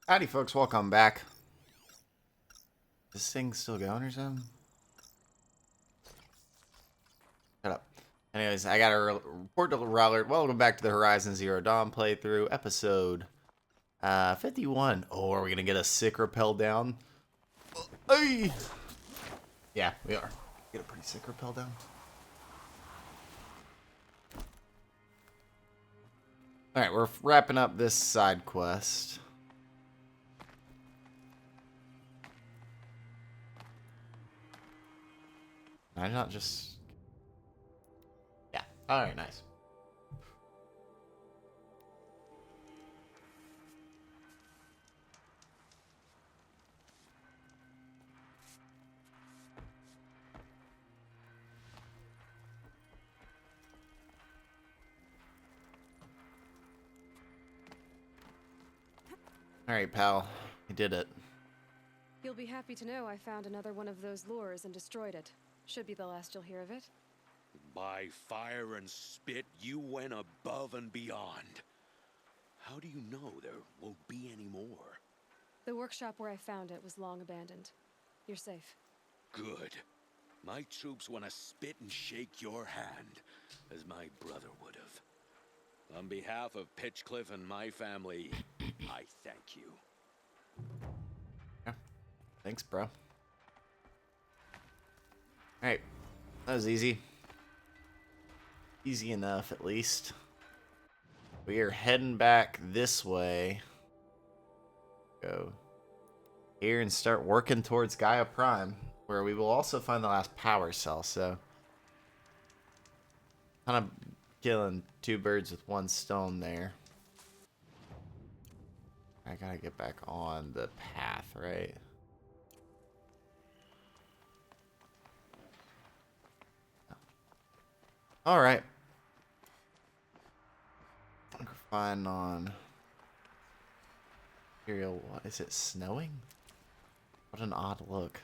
Howdy, folks. Welcome back. This thing's still going or something? Shut up. Anyways, I got a report to Robert. Welcome back to the Horizon Zero Dawn playthrough, episode 51. Oh, are we gonna get a sick rappel down? Hey! Yeah, we are. Get a pretty sick rappel down. Alright, we're wrapping up this side quest. I'm not just... Yeah. Alright, nice. Alright, pal. You did it. You'll be happy to know I found another one of those lures and destroyed it. Should be the last you'll hear of it. By fire and spit, you went above and beyond. How do you know there won't be any more? The workshop where I found it was long abandoned. You're safe. Good. My troops want to spit and shake your hand, as my brother would have. On behalf of Pitchcliff and my family, I thank you. Yeah. Thanks, bro. Alright. That was easy. Easy enough, at least. We are heading back this way. Go here and start working towards Gaia Prime, where we will also find the last power cell, so... kind of killing two birds with one stone there. I gotta get back on the path, right? Alright. We're fine on... Imperial, what is it, snowing? What an odd look.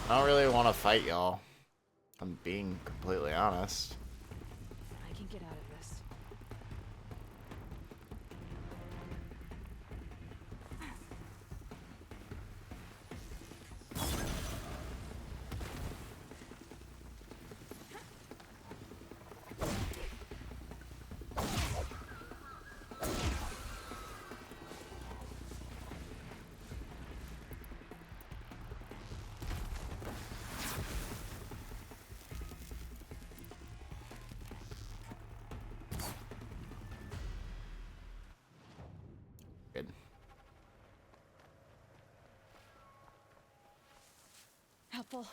I don't really want to fight y'all. I'm being completely honest. I can get out of this. Good. Helpful.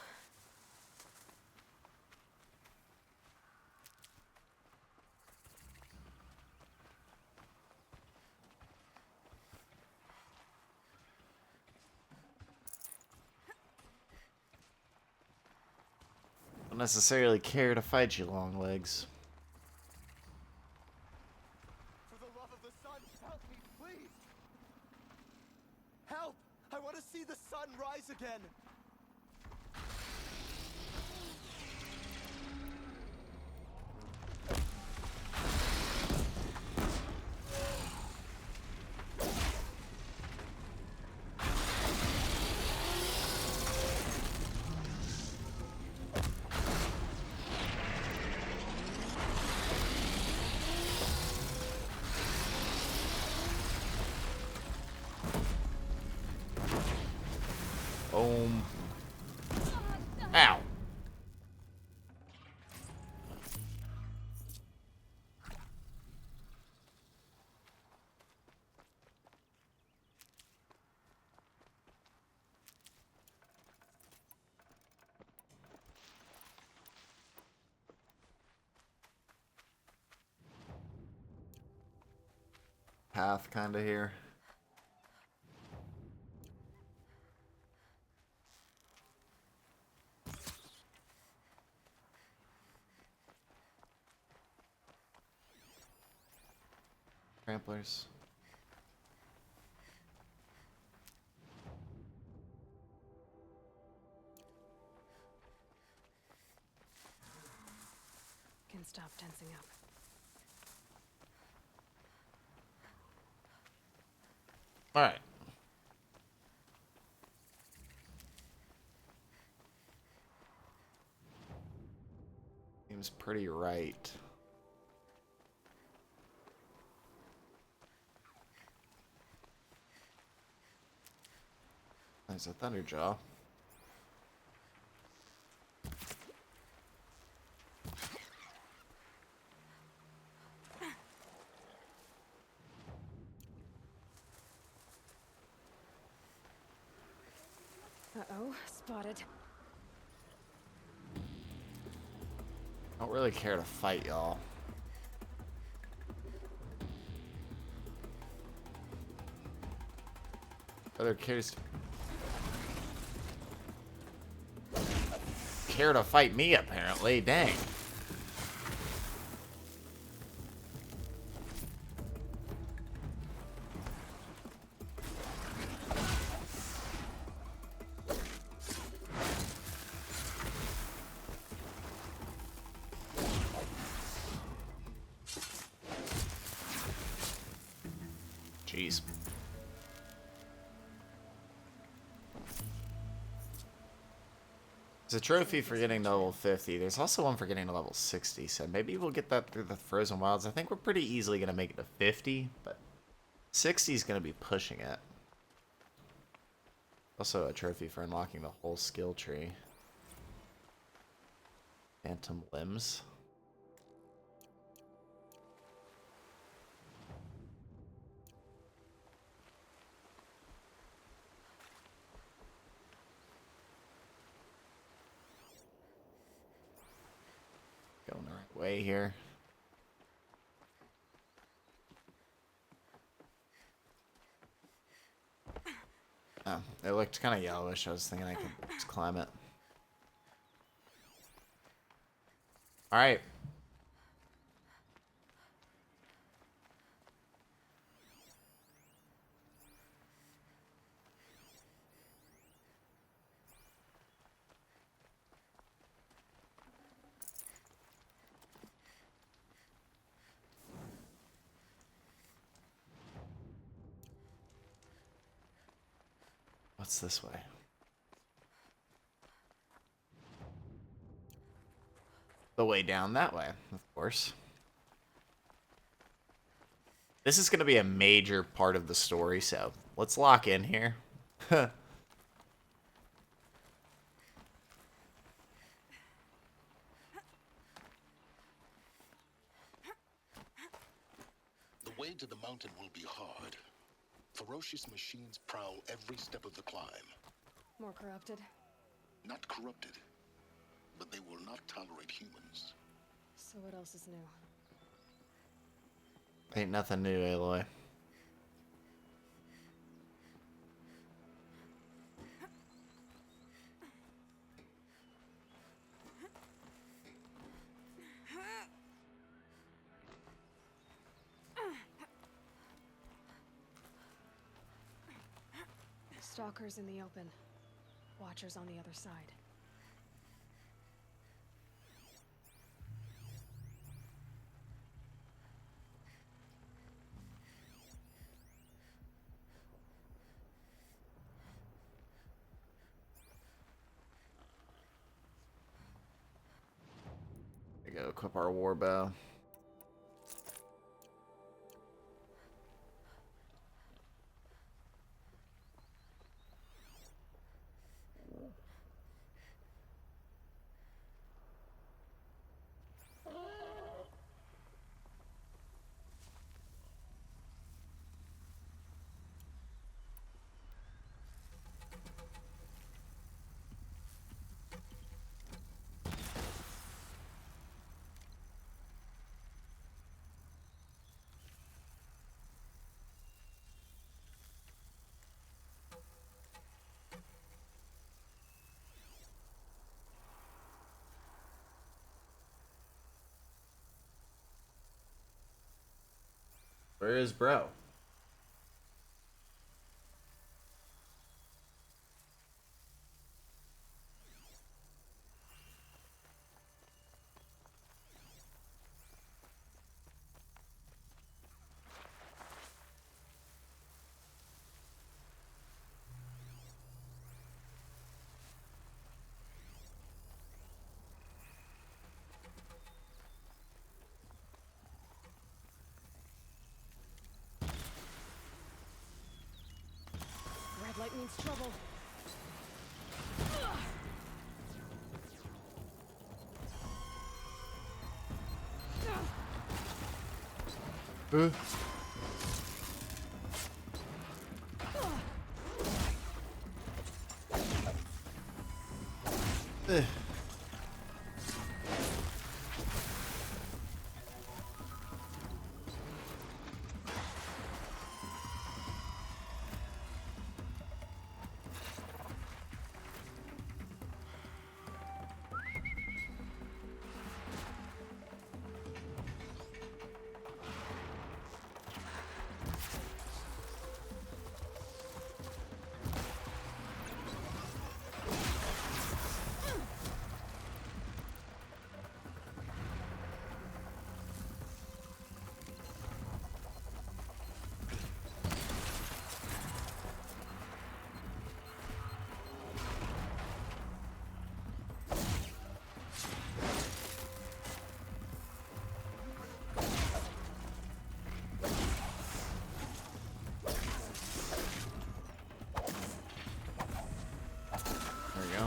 Don't necessarily care to fight you, long legs. For the love of the sun, help me, please! Help! I want to see the sun rise again! Boom. path kind of here. Tramplers. Can stop tensing up. All right. Seems pretty right. There's a Thunderjaw. Uh-oh, spotted. Don't really care to fight y'all. Other cares care to fight me apparently. Dang. Jeez. There's a trophy for getting to level 50. There's also one for getting to level 60, so maybe we'll get that through the Frozen Wilds. I think we're pretty easily going to make it to 50, but 60 is going to be pushing it. Also a trophy for unlocking the whole skill tree. Phantom Limbs. Going the right way here. Oh, it looked kind of yellowish. I was thinking I could just climb it. Alright. What's this way? The way down that way, of course. This is going to be a major part of the story, so let's lock in here. The way to the mountain will be hard. Ferocious machines prowl every step of the climb. More corrupted. Not corrupted, but they will not tolerate humans. So what else is new? Ain't nothing new, Aloy. Stalkers in the open. Watchers on the other side. We go equip our war bow. Where is bro? Red light means trouble. Uh. Eh. There we go.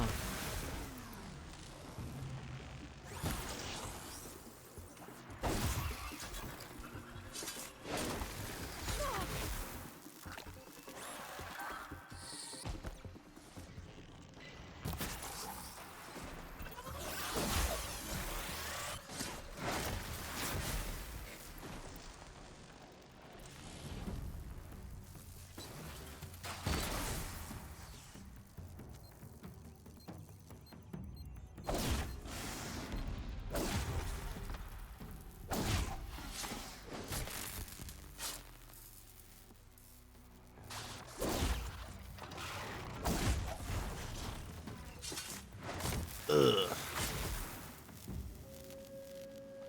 Ugh.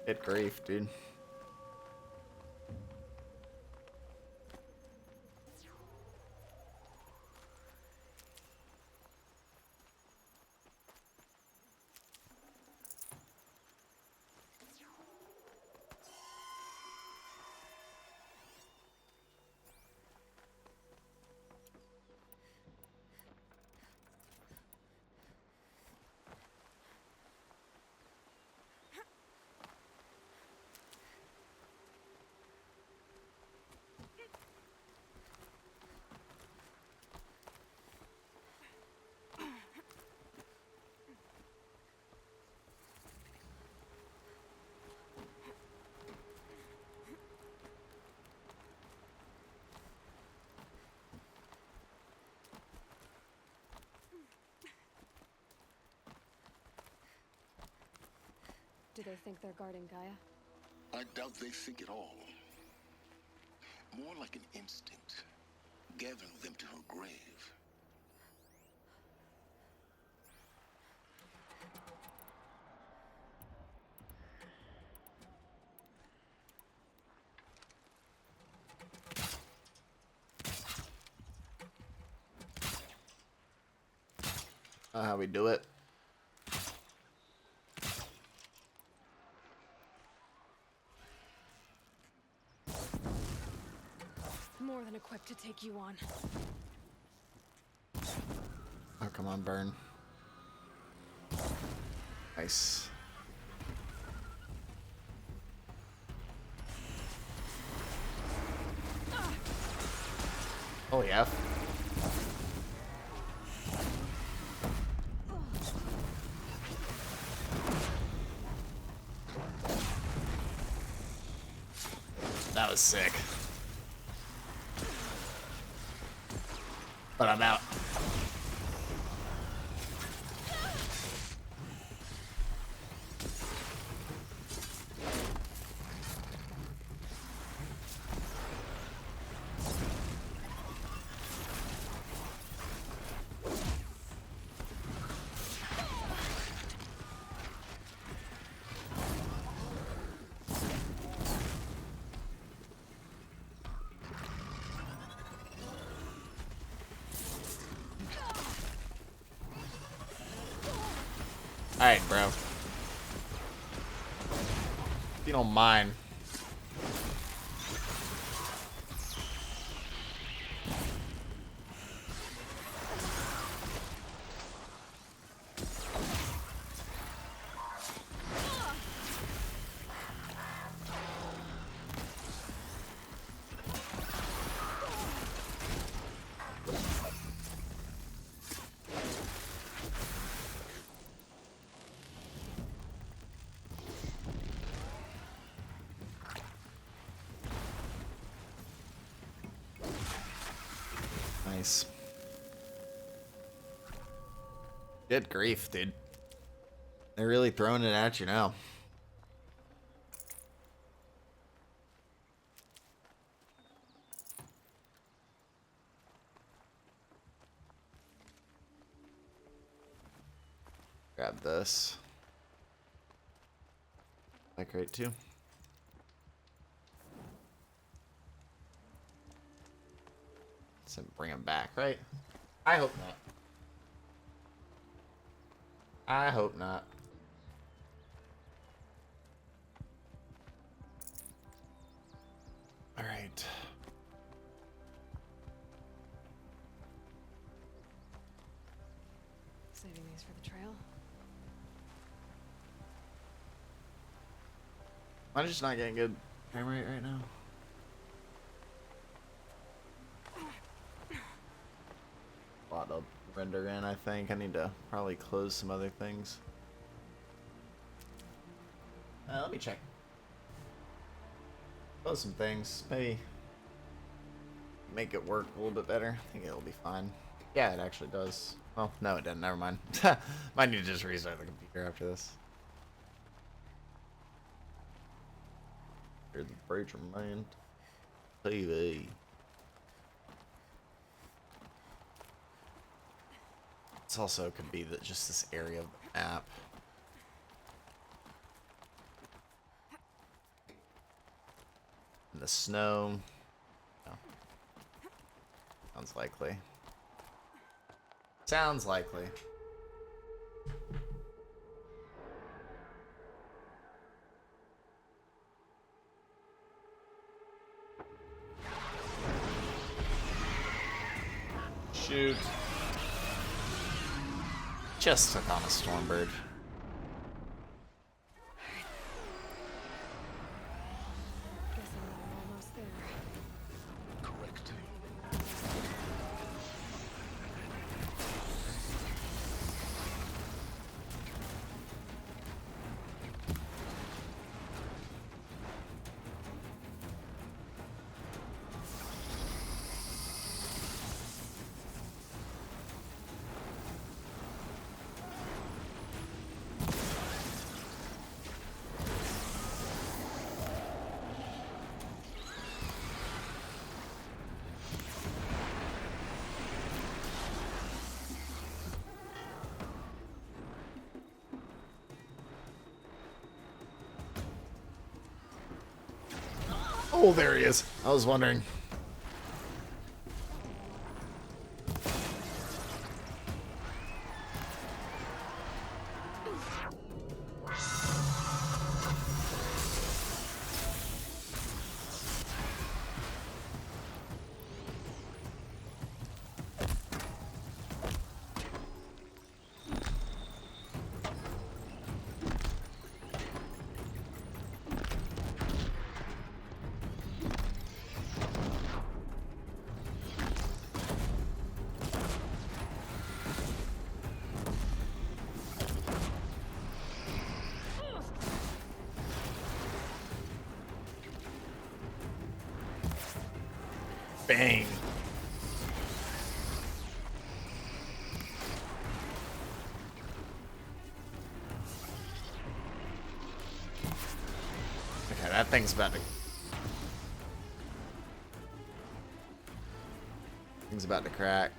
Good grief, dude. Do they think they're guarding Gaia? I doubt they think at all. More like an instinct, gathering them to her grave. How we do it. More than equipped to take you on. Oh, come on, burn. Nice. Holy F. That was sick. But I'm out. Alright, bro. If you don't mind. Nice. Good grief, dude. They're really throwing it at you now. Grab this. That crate too. Let's bring him back, right? I hope not. I hope not. All right. Saving these for the trail. Am I just not getting good frame rate right now? A lot of render in, I think. I need to probably close some other things. Let me check. Close some things. Maybe make it work a little bit better. I think it'll be fine. Yeah, it actually does. Well, no, it didn't. Never mind. Might need to just restart the computer after this. Here's the preacher man. TV. This also could be that just this area of the map. And the snow. No. Sounds likely. Sounds likely. Shoot. Just took on a Stormbird. Guessing I'm almost there. Correct. Oh, there he is. I was wondering. Bang. Okay, that thing's about to... Thing's about to crack.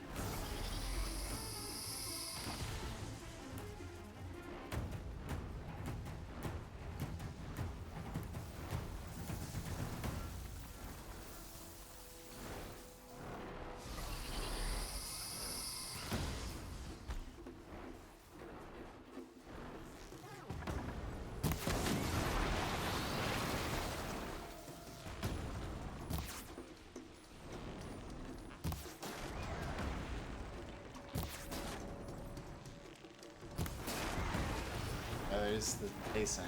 there's the pacing.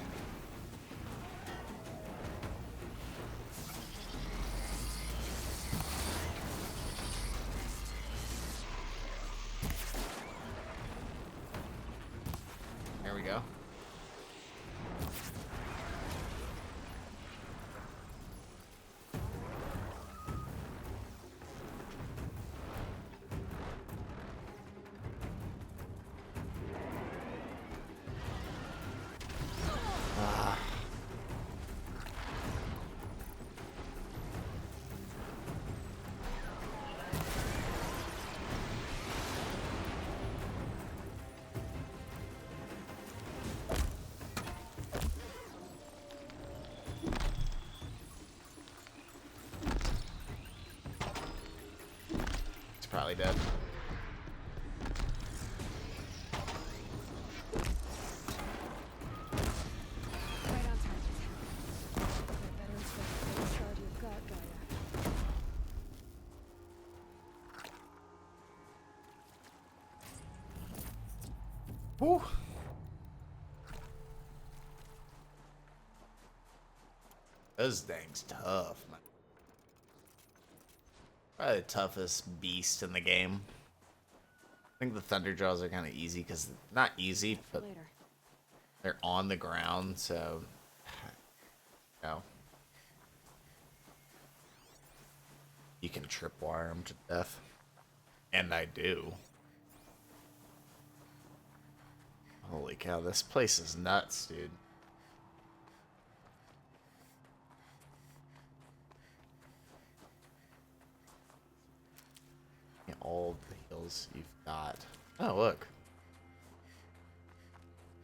There we go. Probably dead. Right on target. I better inspect the big shard you've got, Gaia. Woo! Those things tough, man. Probably the toughest beast in the game. I think the Thunderjaws are kind of easy because not easy, but Later. they're on the ground, so no. You can tripwire them to death, and I do. Holy cow, this place is nuts, dude. All the hills you've got. Oh, look.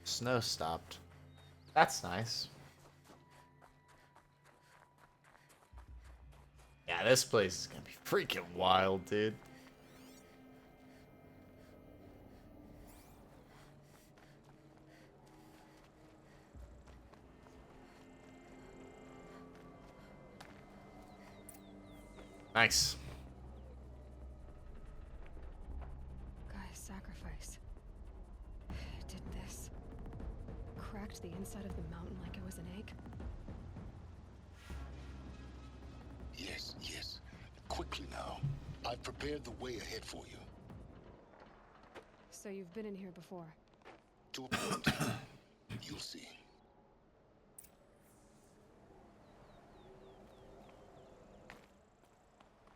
Snow stopped. That's nice. Yeah, this place is gonna be freaking wild, dude. Nice. Gaia's sacrifice. It did this. Cracked the inside of the mountain like it was an egg. Yes, yes. Quickly now. I've prepared the way ahead for you. So you've been in here before. To a point. You'll see.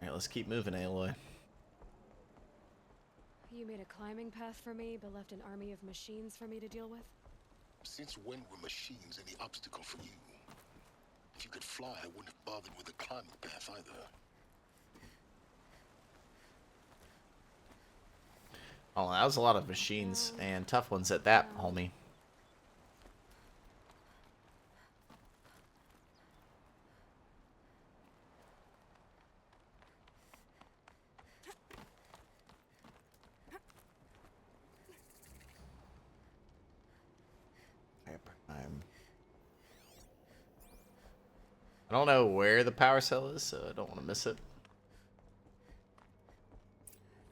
Alright, let's keep moving, Aloy. You made a climbing path for me, but left an army of machines for me to deal with? Since when were machines any obstacle for you? If you could fly, I wouldn't have bothered with the climbing path either. Oh, that was a lot of machines and tough ones at that, homie. I don't know where the power cell is, so I don't want to miss it.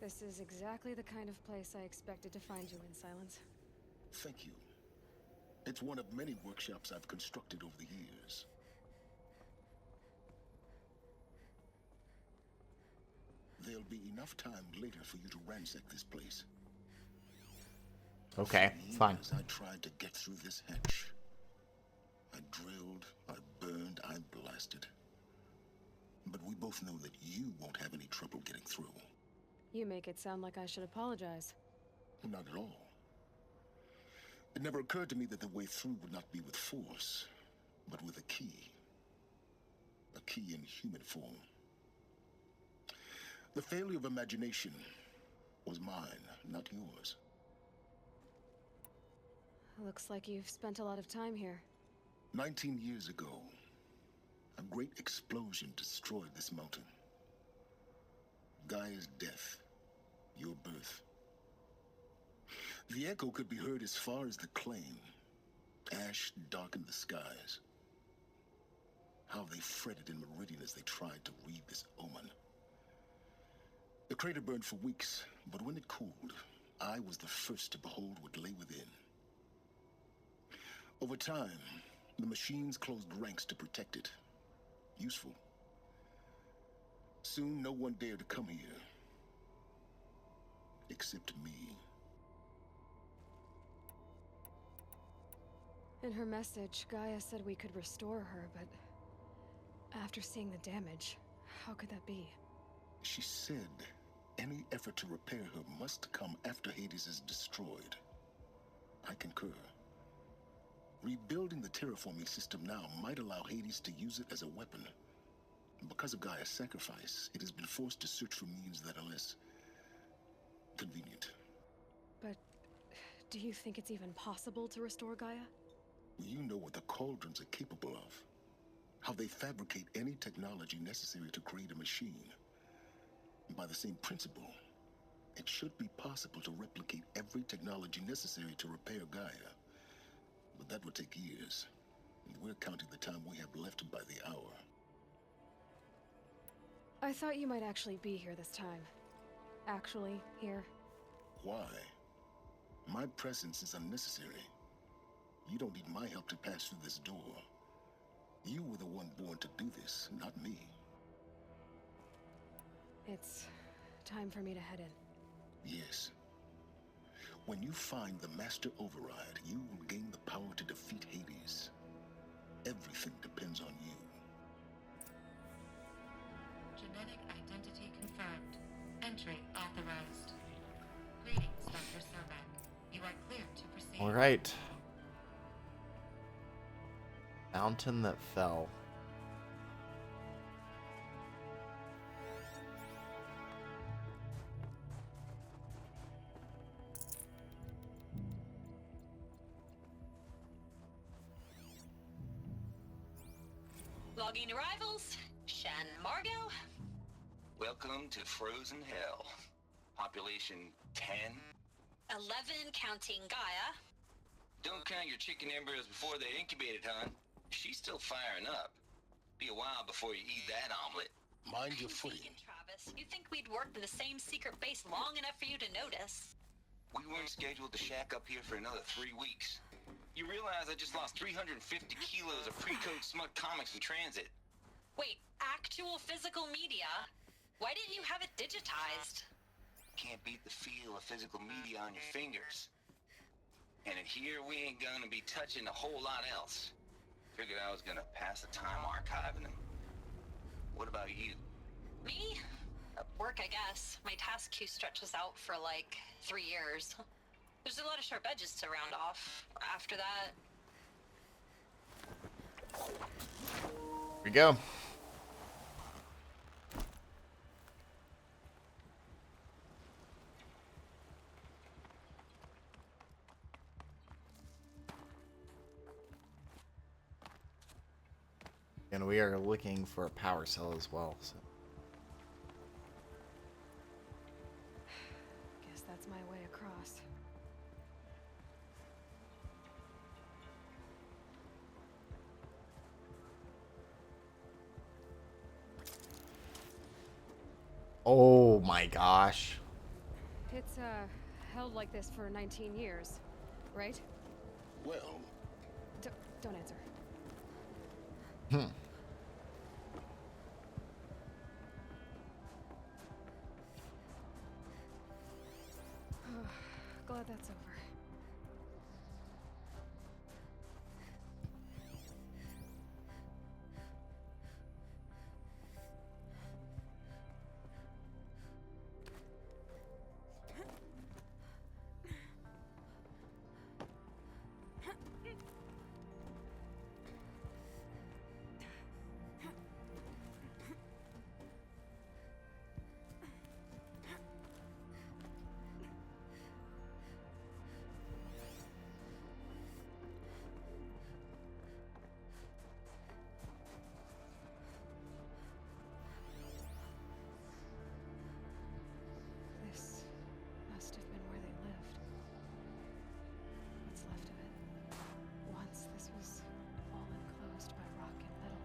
This is exactly the kind of place I expected to find you in, Silence. Thank you. It's one of many workshops I've constructed over the years. There'll be enough time later for you to ransack this place. Okay, For fine. years, I tried to get through this hatch. I drilled, I burned, I blasted. But we both know that you won't have any trouble getting through. You make it sound like I should apologize. Not at all. It never occurred to me that the way through would not be with force, but with a key. A key in human form. The failure of imagination was mine, not yours. Looks like you've spent a lot of time here. 19 years ago, a great explosion destroyed this mountain. Gaia's death, your birth. The echo could be heard as far as the claim. Ash darkened the skies. How they fretted in meridian as they tried to read this omen. The crater burned for weeks, but when it cooled, I was the first to behold what lay within. Over time, the machines closed ranks to protect it. Useful. Soon, no one dared to come here. Except me. In her message, Gaia said we could restore her, but after seeing the damage, how could that be? She said any effort to repair her must come after Hades is destroyed. I concur. Rebuilding the terraforming system now might allow Hades to use it as a weapon. Because of Gaia's sacrifice, it has been forced to search for means that are less convenient. But do you think it's even possible to restore Gaia? You know what the Cauldrons are capable of. How they fabricate any technology necessary to create a machine. By the same principle, it should be possible to replicate every technology necessary to repair Gaia. But that would take years, and we're counting the time we have left by the hour. I thought you might actually be here this time. Actually, here. Why? My presence is unnecessary. You don't need my help to pass through this door. You were the one born to do this, not me. It's time for me to head in. Yes. When you find the Master Override, you will gain the power to defeat Hades. Everything depends on you. Genetic identity confirmed. Entry authorized. Greetings, Dr. Sobek. You are clear to proceed. All right. Mountain that fell. Logging arrivals. Shan Margot. Welcome to Frozen Hell. Population 10. 11 counting Gaia. Don't count your chicken embryos before they're incubated, hon. She's still firing up. Be a while before you eat that omelet. Mind your footing. Thinking, Travis, you'd think we'd worked in the same secret base long enough for you to notice. We weren't scheduled to shack up here for another 3 weeks. You realize I just lost 350 kilos of pre-code smut comics in transit. Wait, actual physical media? Why didn't you have it digitized? Can't beat the feel of physical media on your fingers. And in here, we ain't gonna be touching a whole lot else. Figured I was gonna pass the time archiving them. What about you? Me? Work, I guess. My task queue stretches out for like 3 years. There's a lot of sharp edges to round off. After that... Here we go. And we are looking for a power cell as well. So. Guess that's my way across. Oh my gosh. It's, held like this for 19 years, right? Well, Don't answer. Glad that's over. This must have been where they lived. What's left of it. Once this was all enclosed by rock and metal.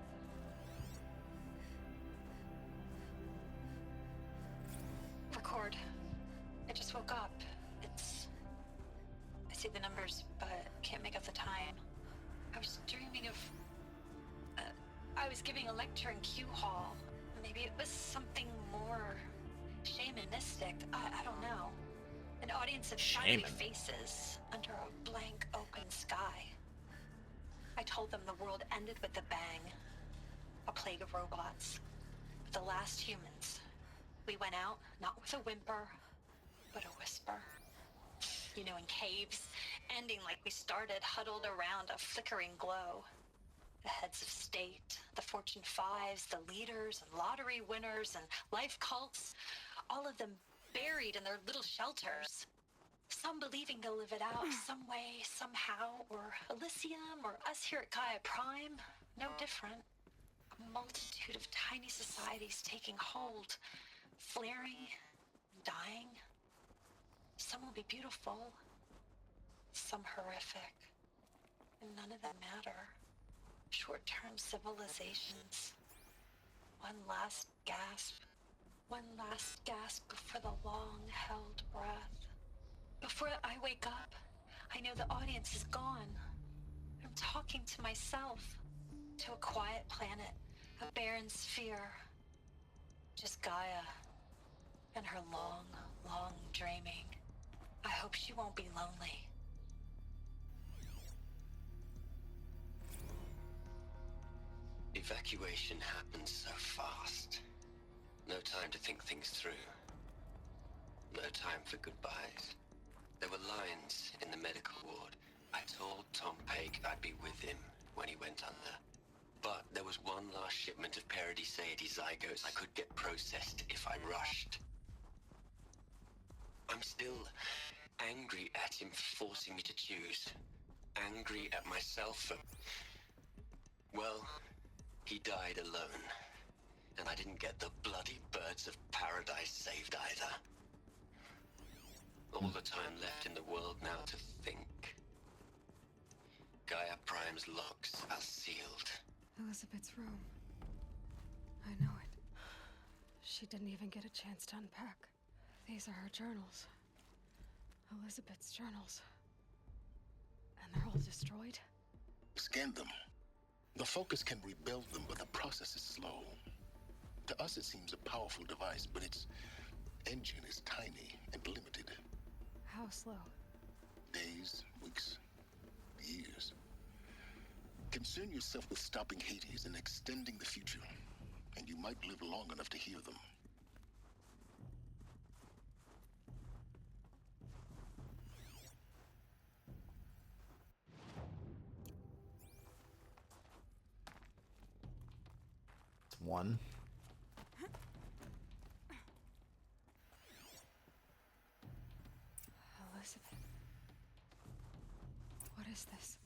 Record. I just woke up. I see the numbers, but can't make out the time. was dreaming of... I was giving a lecture in Q Hall. Maybe it was something more shamanistic. I don't know. An audience of shadowy faces under a blank open sky. I told them the world ended with a bang. A plague of robots. The last humans. We went out, not with a whimper, but a whisper. You know, in caves, ending like we started, huddled around a flickering glow. The heads of state, the Fortune 5s, the leaders and lottery winners and life cults, all of them buried in their little shelters. Some believing they'll live it out some way, somehow, or Elysium, or us here at Gaia Prime, no different. A multitude of tiny societies taking hold, flaring, dying. Some will be beautiful, some horrific, and none of them matter. Short-term civilizations. One last gasp. One last gasp before the long-held breath. Before I wake up, I know the audience is gone. I'm talking to myself. To a quiet planet, a barren sphere. Just Gaia. And her long, long dreaming. I hope she won't be lonely. Evacuation happened so fast. No time to think things through. No time for goodbyes. There were lines in the medical ward. I told Tom Paige I'd be with him when he went under. But there was one last shipment of Paradiseidae zygotes I could get processed if I rushed. I'm still angry at him for forcing me to choose. Angry at myself for... Well, he died alone. And I didn't get the bloody birds of paradise saved either. All the time left in the world now to think. Gaia Prime's locks are sealed. Elizabeth's room. I know it. She didn't even get a chance to unpack. These are her journals. Elizabeth's journals. And they're all destroyed? Scan them. The Focus can rebuild them, but the process is slow. To us, it seems a powerful device, but its engine is tiny and limited. How slow? Days, weeks, years. Concern yourself with stopping Hades and extending the future, and you might live long enough to hear them. It's one. Elizabeth. What is this?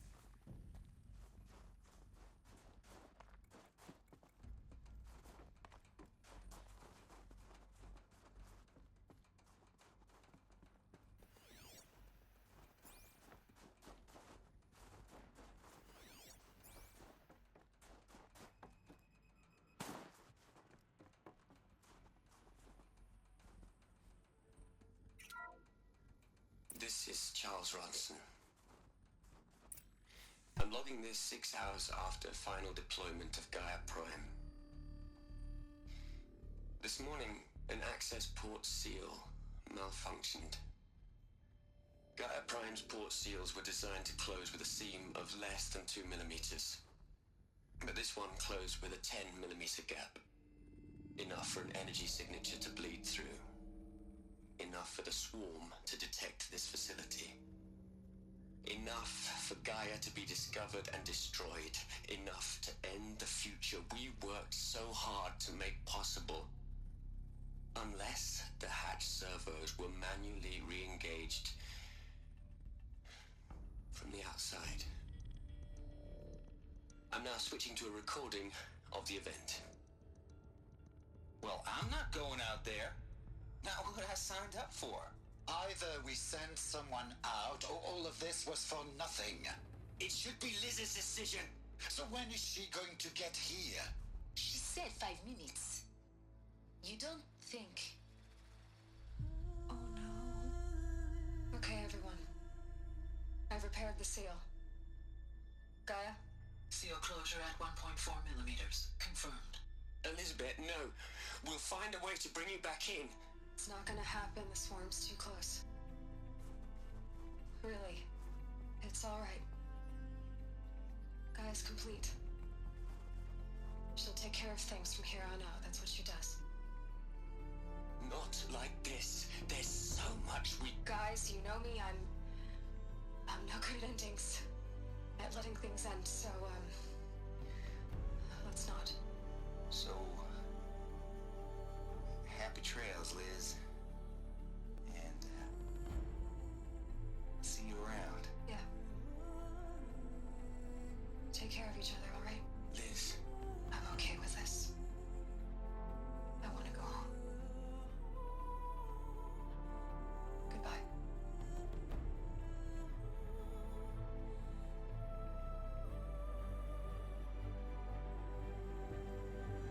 This is Charles Ronson. I'm logging this 6 hours after final deployment of Gaia Prime. This morning, an access port seal malfunctioned. Gaia Prime's port seals were designed to close with a seam of less than 2 millimeters. But this one closed with a 10 millimeter gap. Enough for an energy signature to bleed through. Enough for the swarm to detect this facility. Enough for Gaia to be discovered and destroyed. Enough to end the future we worked so hard to make possible. Unless the hatch servos were manually re-engaged from the outside. I'm now switching to a recording of the event. Well, I'm not going out there. Now, what I signed up for? Either we send someone out, or all of this was for nothing. It should be Liz's decision. So when is she going to get here? She said 5 minutes. You don't think... Oh no. Okay, everyone. I've repaired the seal. Gaia, Seal closure at 1.4 millimeters. Confirmed. Elizabeth, no. We'll find a way to bring you back in. It's not gonna happen. The swarm's too close. Really. It's alright. Gaia's complete. She'll take care of things from here on out. That's what she does. Not like this. There's so much we... Guys, you know me. I'm no good at endings. At letting things end, so, let's not. So, happy trails, Liz. And, see you around. Yeah. Take care of each other, alright? Liz. I'm okay with this. I want to go home. Goodbye.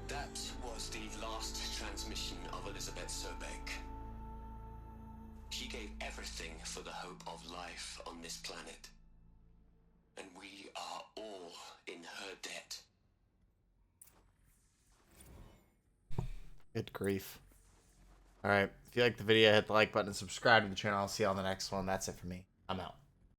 That was the last transmission of Elizabeth Sobeck. She gave everything for the hope of life on this planet. And we are all in her debt. Good grief. Alright, if you like the video, hit the like button and subscribe to the channel. I'll see you on the next one. That's it for me. I'm out.